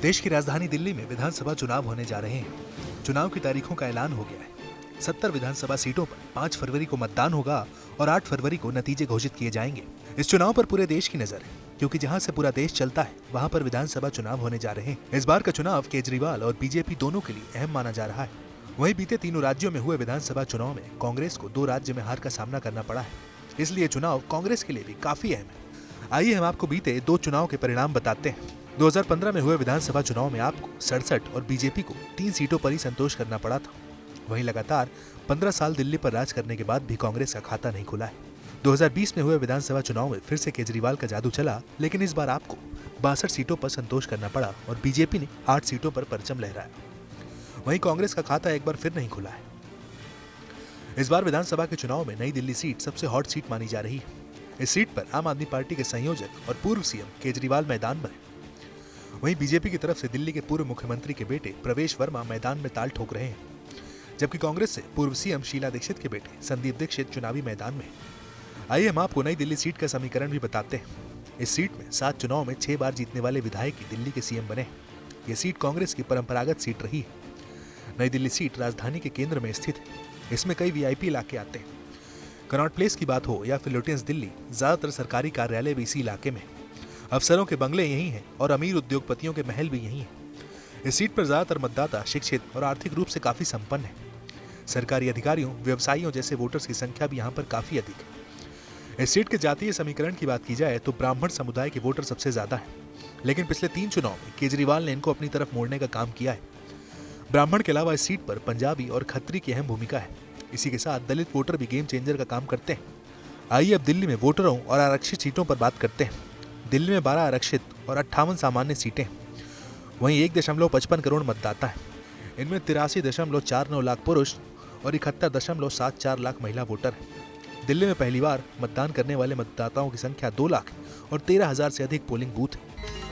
देश की राजधानी दिल्ली में विधानसभा चुनाव होने जा रहे हैं। चुनाव की तारीखों का ऐलान हो गया है। 70 विधानसभा सीटों पर 5 फरवरी को मतदान होगा और 8 फरवरी को नतीजे घोषित किए जाएंगे। इस चुनाव पर पूरे देश की नजर है, क्योंकि जहां से पूरा देश चलता है वहां पर विधानसभा चुनाव होने जा रहे हैं। इस बार का चुनाव केजरीवाल और बीजेपी दोनों के लिए अहम माना जा रहा है। वहीं बीते तीनों राज्यों में हुए विधानसभा चुनाव में कांग्रेस को 2 राज्य में हार का सामना करना पड़ा है, इसलिए चुनाव कांग्रेस के लिए भी काफी अहम है। आइए हम आपको बीते 2 चुनाव के परिणाम बताते हैं। 2015 में हुए विधानसभा चुनाव में आपको 67 और बीजेपी को 3 सीटों पर ही संतोष करना पड़ा था। वहीं लगातार 15 साल दिल्ली पर राज करने के बाद भी कांग्रेस का खाता नहीं खुला है। 2020 में हुए विधानसभा चुनाव में फिर से केजरीवाल का जादू चला, लेकिन इस बार आपको 62 सीटों पर संतोष करना पड़ा और बीजेपी ने 8 सीटों पर परचम लहराया। वहीं कांग्रेस का खाता एक बार फिर नहीं खुला है। इस बार विधानसभा के चुनाव में नई दिल्ली सीट सबसे हॉट सीट मानी जा रही है। इस सीट पर आम आदमी पार्टी के संयोजक और पूर्व सीएम केजरीवाल मैदान में है। वहीं बीजेपी की तरफ से दिल्ली के पूर्व मुख्यमंत्री के बेटे प्रवेश वर्मा मैदान में ताल ठोक रहे हैं, जबकि कांग्रेस से पूर्व सीएम शीला दीक्षित के बेटे संदीप दीक्षित चुनावी मैदान में। आइए हम आपको नई दिल्ली सीट का समीकरण भी बताते हैं। इस सीट में 7 चुनाव में 6 बार जीतने वाले विधायक ही दिल्ली के सीएम बने। ये सीट कांग्रेस की परंपरागत सीट रही है। नई दिल्ली सीट राजधानी के केंद्र में स्थित है। इसमें कई वीआईपी इलाके आते हैं। कनॉट प्लेस की बात हो या फिर लुटियंस दिल्ली, ज्यादातर सरकारी कार्यालय भी इसी इलाके में। अफसरों के बंगले यही हैं और अमीर उद्योगपतियों के महल भी यही हैं। इस सीट पर ज्यादातर मतदाता शिक्षित और आर्थिक रूप से काफी संपन्न है। सरकारी अधिकारियों, व्यवसायियों जैसे वोटर्स की संख्या भी यहाँ पर काफी अधिक है। इस सीट के जातीय समीकरण की बात की जाए तो ब्राह्मण समुदाय के वोटर सबसे ज्यादा है, लेकिन पिछले 3 चुनाव में केजरीवाल ने इनको अपनी तरफ मोड़ने का काम किया है। ब्राह्मण के अलावा इस सीट पर पंजाबी और खत्री की अहम भूमिका है। इसी के साथ दलित वोटर भी गेम चेंजर का काम करते हैं। आइए अब दिल्ली में वोटरों और आरक्षित सीटों पर बात करते हैं। दिल्ली में 12 आरक्षित और 58 सामान्य सीटें, वहीं 1.55 करोड़ मतदाता है। इनमें 83.49 लाख पुरुष और 71.74 लाख महिला वोटर हैं। दिल्ली में पहली बार मतदान करने वाले मतदाताओं की संख्या 2 लाख और 13,000 से अधिक पोलिंग बूथ है।